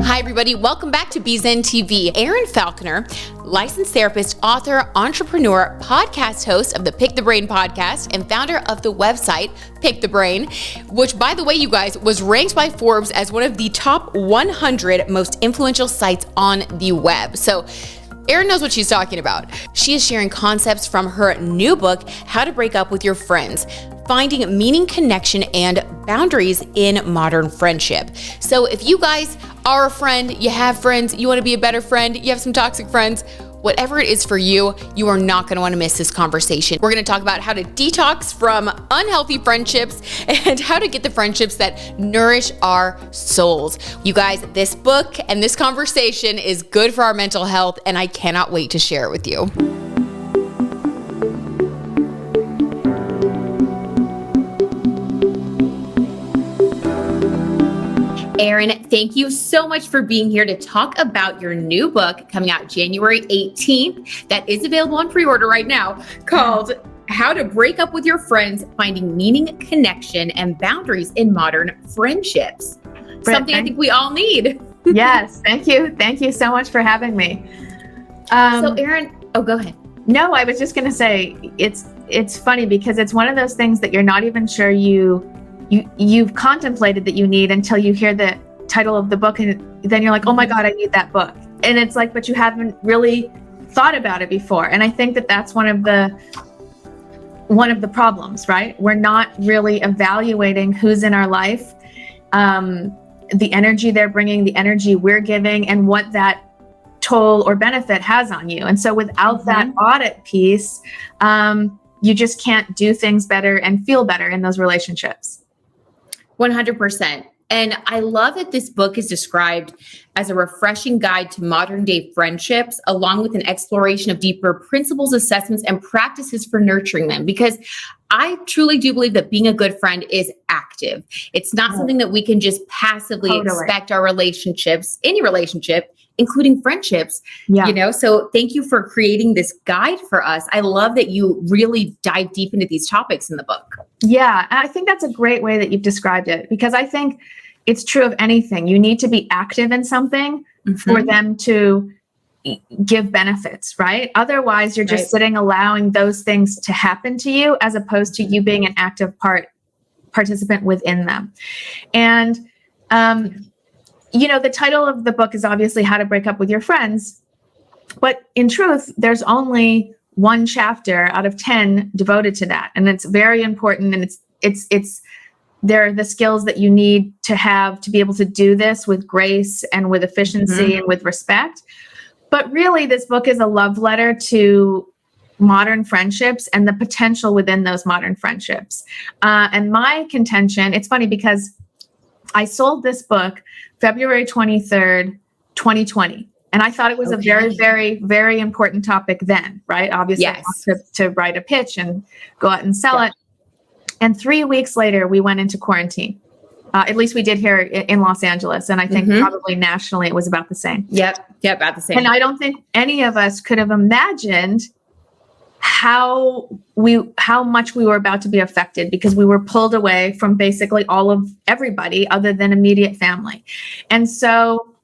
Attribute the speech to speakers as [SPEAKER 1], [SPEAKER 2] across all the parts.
[SPEAKER 1] Hi, everybody. Welcome back to BZen TV. Erin Falconer, licensed therapist, author, entrepreneur, podcast host of the Pick the Brain podcast, and founder of the website Pick the Brain, which, by the way, you guys, was ranked by Forbes as one of the top 100 most influential sites on the web. So Erin knows what she's talking about. She is sharing concepts from her new book, How to Break Up with Your Friends, Finding Meaning, Connection, and Boundaries in Modern Friendship. So if you guys are a friend, you have friends, you want to be a better friend, you have some toxic friends, whatever it is for you, you are not going to want to miss this conversation. We're going to talk about how to detox from unhealthy friendships and how to get the friendships that nourish our souls. You guys, this book and this conversation is good for our mental health, and I cannot wait to share it with you. Erin, thank you so much for being here to talk about your new book coming out January 18th that is available on pre-order right now, called How to Break Up with Your Friends, Finding Meaning, Connection, and Boundaries in Modern Friendships. Something I think we all need.
[SPEAKER 2] Yes, thank you. Thank you so much for having me.
[SPEAKER 1] So Erin, go ahead.
[SPEAKER 2] No, I was just going to say, it's funny because it's one of those things that you're not even sure you've contemplated that you need until you hear the title of the book, and then you're like, oh my God, I need that book. And it's like, but you haven't really thought about it before. And I think that that's one of the problems, right? We're not really evaluating who's in our life, the energy they're bringing, the energy we're giving, and what that toll or benefit has on you. And so without that audit piece, you just can't do things better and feel better in those relationships.
[SPEAKER 1] 100%. And I love that this book is described as a refreshing guide to modern day friendships, along with an exploration of deeper principles, assessments, and practices for nurturing them. Because I truly do believe that being a good friend is active. It's not something that we can just passively expect our relationships, any relationship, including friendships, so thank you for creating this guide for us. I love that you really dive deep into these topics in the book.
[SPEAKER 2] Yeah, I think that's a great way that you've described it, because I think it's true of anything. You need to be active in something for them to give benefits, right? Otherwise, you're just sitting, allowing those things to happen to you, as opposed to you being an active participant within them. And, the title of the book is obviously How to Break Up with Your Friends, but in truth, there's only one chapter out of 10 devoted to that. And it's very important. And they're the skills that you need to have to be able to do this with grace and with efficiency and with respect. But really, this book is a love letter to modern friendships and the potential within those modern friendships. And my contention, it's funny because I sold this book February 23rd, 2020. And I thought it was a very, very, very important topic then, right? Obviously, to write a pitch and go out and sell it. And 3 weeks later, we went into quarantine. At least we did here in Los Angeles. And I think probably nationally, it was about the same.
[SPEAKER 1] Yep, about the same.
[SPEAKER 2] And I don't think any of us could have imagined how much we were about to be affected, because we were pulled away from basically all of everybody other than immediate family. And so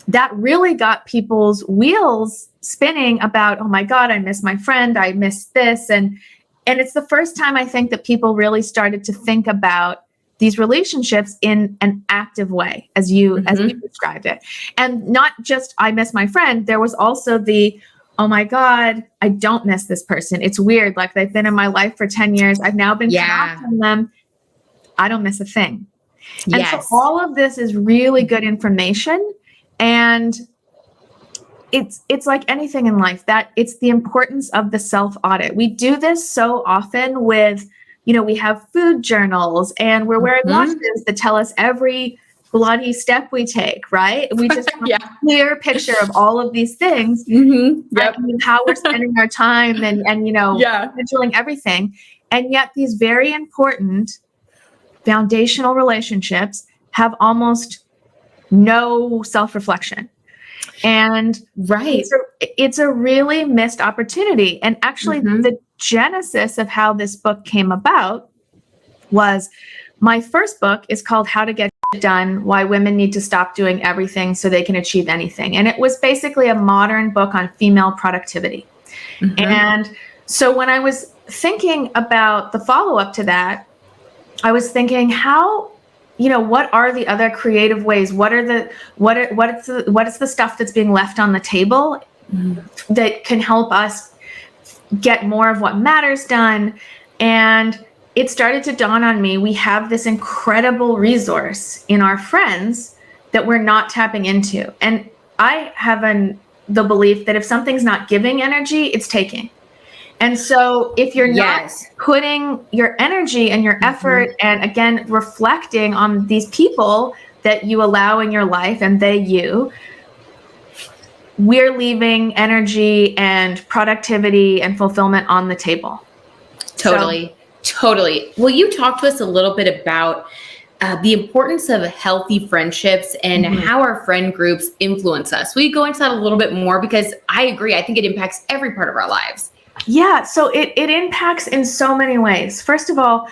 [SPEAKER 2] that really got people's wheels spinning about, oh my God, I miss my friend, I miss this. And it's the first time I think that people really started to think about these relationships in an active way, as you described it. And not just, I miss my friend, there was also the, oh my God, I don't miss this person. It's weird. Like, they've been in my life for 10 years. I've now been cut off from them. I don't miss a thing. And so all of this is really good information. And it's like anything in life, that it's the importance of the self-audit. We do this so often with, we have food journals, and we're wearing watches that tell us every bloody step we take, right? We just have a clear picture of all of these things, and how we're spending our time and scheduling everything. And yet these very important foundational relationships have almost no self-reflection. And it's a really missed opportunity. And actually the genesis of how this book came about was, my first book is called How to Get done, why women need to stop doing everything so they can achieve anything. And it was basically a modern book on female productivity. And so when I was thinking about the follow-up to that, I was thinking how, what are the other creative ways? What is the stuff that's being left on the table that can help us get more of what matters done? And it started to dawn on me, we have this incredible resource in our friends that we're not tapping into. And I have the belief that if something's not giving energy, it's taking. And so if you're not putting your energy and your effort and, again, reflecting on these people that you allow in your life and we're leaving energy and productivity and fulfillment on the table.
[SPEAKER 1] Totally. Will you talk to us a little bit about the importance of healthy friendships and how our friend groups influence us? Will you go into that a little bit more? Because I agree. I think it impacts every part of our lives.
[SPEAKER 2] Yeah. So it impacts in so many ways. First of all,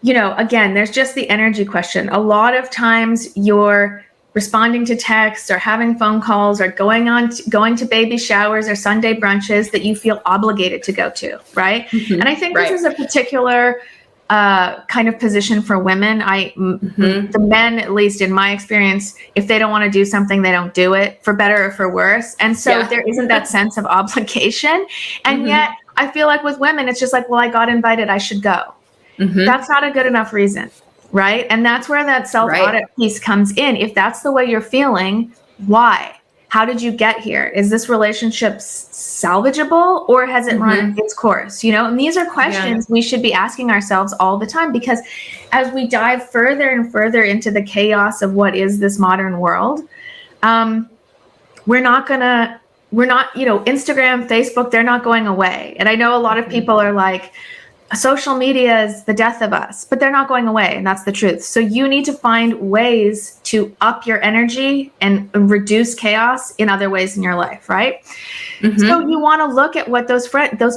[SPEAKER 2] again, there's just the energy question. A lot of times you're responding to texts or having phone calls or going to baby showers or Sunday brunches that you feel obligated to go to, right? And I think this is a particular kind of position for women. The men, at least in my experience, if they don't want to do something, they don't do it, for better or for worse. And so there isn't that sense of obligation. And yet I feel like with women, it's just like, well, I got invited, I should go. That's not a good enough reason. Right. And that's where that self-audit piece comes in. If that's the way you're feeling, why? How did you get here? Is this relationship salvageable, or has it run its course? And these are questions we should be asking ourselves all the time, because as we dive further and further into the chaos of what is this modern world, we're not, Instagram, Facebook, they're not going away. And I know a lot of people are like, social media is the death of us, but they're not going away. And that's the truth. So you need to find ways to up your energy and reduce chaos in other ways in your life. Right. So you want to look at what those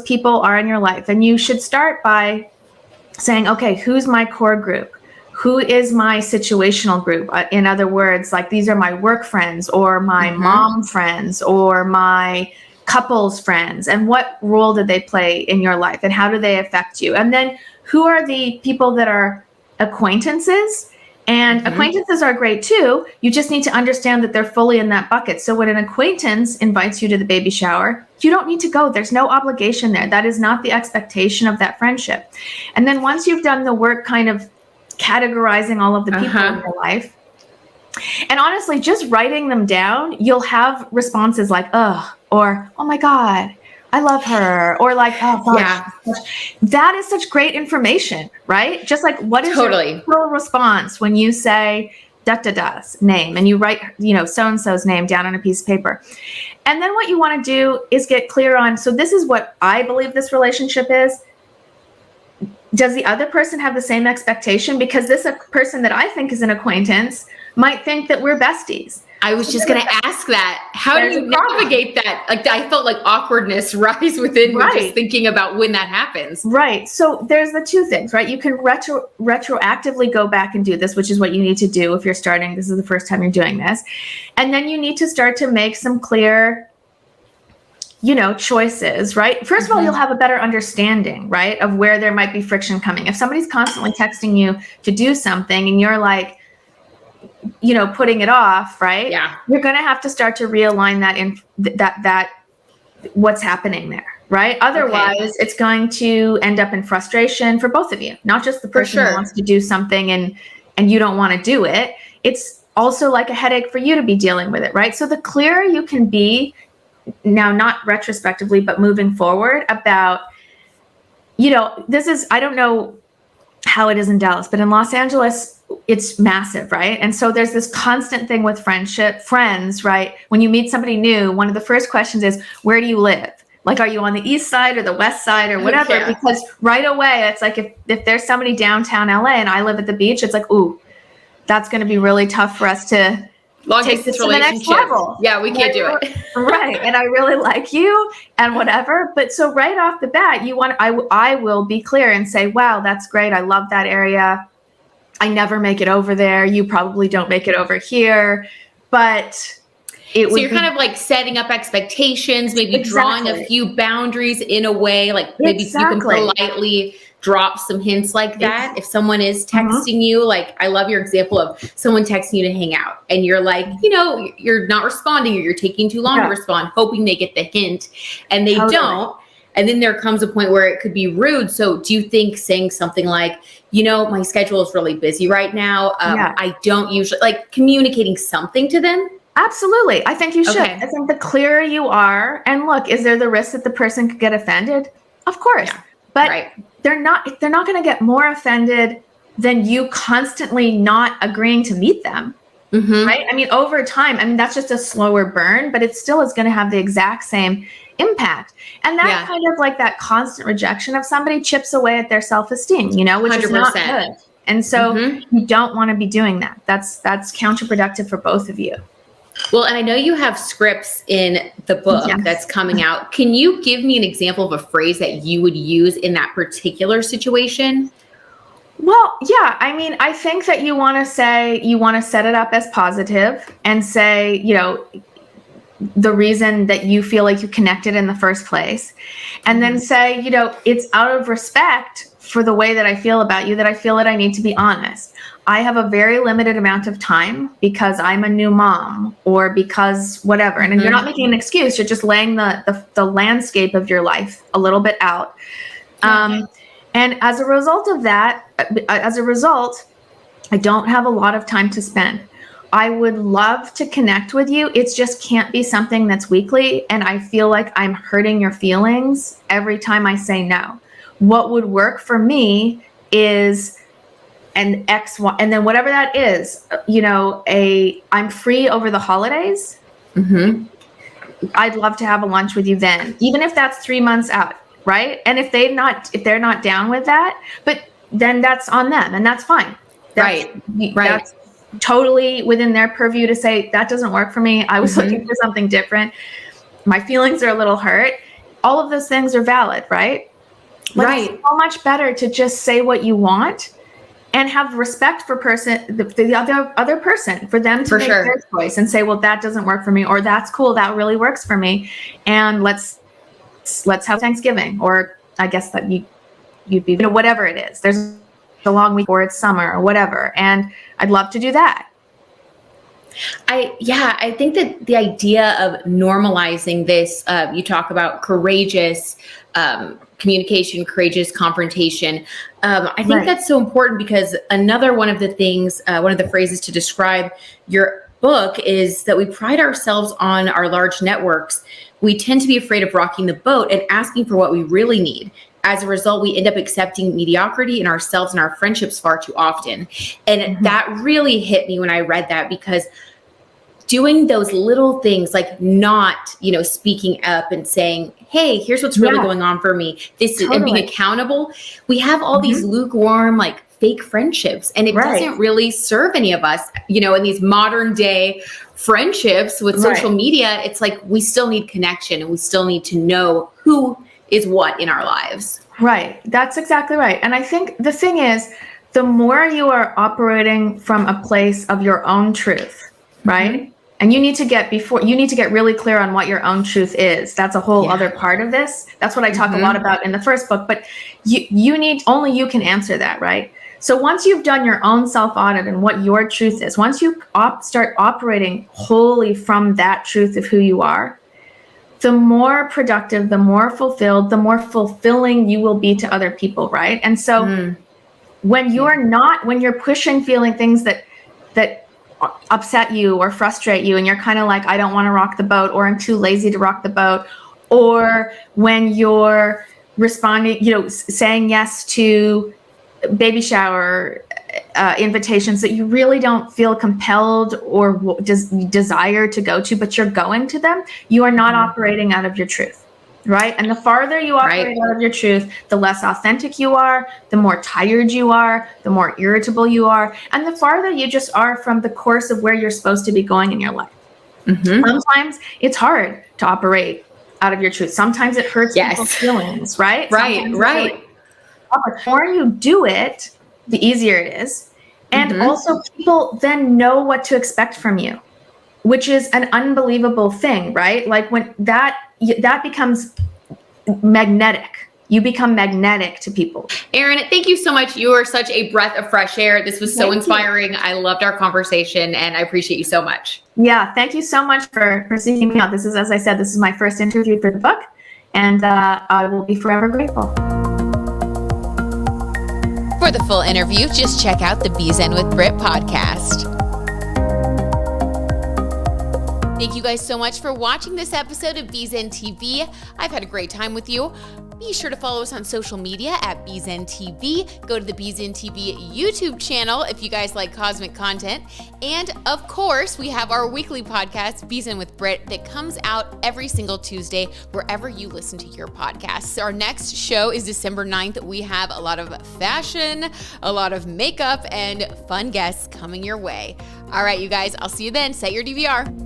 [SPEAKER 2] people are in your life. And you should start by saying, okay, who's my core group? Who is my situational group? In other words, like, these are my work friends or my mom friends or my couples friends, and what role did they play in your life and how do they affect you? And then who are the people that are acquaintances? And acquaintances are great too. You just need to understand that they're fully in that bucket. So when an acquaintance invites you to the baby shower, you don't need to go. There's no obligation there. That is not the expectation of that friendship. And then once you've done the work kind of categorizing all of the people in your life, and honestly, just writing them down, you'll have responses like, ugh, or, oh my God, I love her. Or like, oh gosh, that is such great information, right? Just like, what is your full response when you say da-da-da's name and you write, so-and-so's name down on a piece of paper. And then what you want to do is get clear on, so this is what I believe this relationship is. Does the other person have the same expectation? Because this person that I think is an acquaintance might think that we're besties.
[SPEAKER 1] I was just going to ask that. How do you navigate that? Like, I felt like awkwardness rise within me just thinking about when that happens.
[SPEAKER 2] Right. So there's the two things, right? You can retroactively go back and do this, which is what you need to do if you're starting. This is the first time you're doing this. And then you need to start to make some clear, choices, right? First of all, you'll have a better understanding, right, of where there might be friction coming. If somebody's constantly texting you to do something and you're like, putting it off, right? Yeah. You're going to have to start to realign that in that what's happening there, right? Otherwise, it's going to end up in frustration for both of you, not just the person who wants to do something and you don't want to do it. It's also like a headache for you to be dealing with it, right? So the clearer you can be now, not retrospectively, but moving forward about, this is, I don't know how it is in Dallas, but in Los Angeles, it's massive, right? And so there's this constant thing with friends, right? When you meet somebody new, one of the first questions is, where do you live? Like, are you on the east side or the west side or whatever? Yeah. Because right away, it's like, if there's somebody downtown LA and I live at the beach, it's like, ooh, that's going to be really tough for us to take this to the next level.
[SPEAKER 1] Yeah, we can't do it.
[SPEAKER 2] Right. And I really like you and whatever. But so right off the bat, I will be clear and say, wow, that's great. I love that area. I never make it over there. You probably don't make it over here. But
[SPEAKER 1] so you're kind of like setting up expectations, maybe drawing a few boundaries in a way, like maybe you can politely drop some hints like that. If someone is texting you, like I love your example of someone texting you to hang out and you're like, you're not responding or you're taking too long to respond, hoping they get the hint and they don't. And then there comes a point where it could be rude. So do you think saying something like, my schedule is really busy right now. I don't usually like communicating something to them.
[SPEAKER 2] Absolutely. I think you should. I think the clearer you are, and look, is there the risk that the person could get offended? Of course. Yeah. But they're not going to get more offended than you constantly not agreeing to meet them. Right? I mean, over time, that's just a slower burn, but it still is going to have the exact same impact. And that kind of like that constant rejection of somebody chips away at their self-esteem, which 100%. Is not good. And so you don't want to be doing that. That's counterproductive for both of you.
[SPEAKER 1] Well, and I know you have scripts in the book that's coming out. Can you give me an example of a phrase that you would use in that particular situation?
[SPEAKER 2] Well, yeah. I think that you want to set it up as positive and say, the reason that you feel like you connected in the first place. And then say, it's out of respect for the way that I feel about you that I feel that I need to be honest. I have a very limited amount of time because I'm a new mom or because whatever. And you're not making an excuse. You're just laying the landscape of your life a little bit out. And as a result of that, I don't have a lot of time to spend. I would love to connect with you. It just can't be something that's weekly. And I feel like I'm hurting your feelings every time I say no. What would work for me is an X, Y, and then whatever that is, I'm free over the holidays. I'd love to have a lunch with you then, even if that's 3 months out. Right. And if they're not down with that, but then that's on them and that's fine. That's totally within their purview to say that doesn't work for me. I was looking for something different. My feelings are a little hurt. All of those things are valid, right? But it's so much better to just say what you want and have respect for the other person, for them to make their choice and say, well, that doesn't work for me, or that's cool, that really works for me, and let's have Thanksgiving, or I guess that you'd be, whatever it is. There's a long week or it's summer or whatever. And I'd love to do that.
[SPEAKER 1] I think that the idea of normalizing this, you talk about courageous communication, courageous confrontation. I think that's so important because another one of the things, one of the phrases to describe your book is that we pride ourselves on our large networks. We tend to be afraid of rocking the boat and asking for what we really need. As a result, we end up accepting mediocrity in ourselves and our friendships far too often. And that really hit me when I read that, because doing those little things like not, speaking up and saying, hey, here's what's really going on for me. This is, and being accountable. We have all these lukewarm, like fake friendships, and it doesn't really serve any of us, in these modern day friendships with social media. It's like, we still need connection and we still need to know who is what in our lives.
[SPEAKER 2] Right. That's exactly right. And I think the thing is, the more you are operating from a place of your own truth, right? And you need to get really clear on what your own truth is. That's a whole other part of this. That's what I talk a lot about in the first book, but only you can answer that, right? So once you've done your own self-audit and what your truth is, once you start operating wholly from that truth of who you are, the more productive, the more fulfilled, the more fulfilling you will be to other people, right? And so when you're pushing feeling things that upset you or frustrate you, and you're kind of like, I don't want to rock the boat, or I'm too lazy to rock the boat, or when you're responding, saying yes to baby shower invitations that you really don't feel compelled or desire to go to, but you're going to them, you are not operating out of your truth, right? And the farther you operate out of your truth, the less authentic you are, the more tired you are, the more irritable you are, and the farther you just are from the course of where you're supposed to be going in your life. Sometimes it's hard to operate out of your truth. Sometimes it hurts people's feelings, right?
[SPEAKER 1] Right.
[SPEAKER 2] The more you do it, the easier it is. And also people then know what to expect from you, which is an unbelievable thing, right? Like when that becomes magnetic. You become magnetic to people.
[SPEAKER 1] Erin, thank you so much. You are such a breath of fresh air. This was so inspiring. I loved our conversation and I appreciate you so much.
[SPEAKER 2] Yeah, thank you so much for seeking me out. This is, as I said, this is my first interview for the book, and I will be forever grateful.
[SPEAKER 1] For the full interview, just check out the Be Zen with Brit podcast. Thank you guys so much for watching this episode of Be Zen TV. I've had a great time with you. Be sure to follow us on social media at Be Zen TV. Go to the Be Zen TV YouTube channel if you guys like cosmic content. And of course, we have our weekly podcast, Be Zen with Brit, that comes out every single Tuesday wherever you listen to your podcasts. Our next show is December 9th. We have a lot of fashion, a lot of makeup, and fun guests coming your way. All right, you guys, I'll see you then. Set your DVR.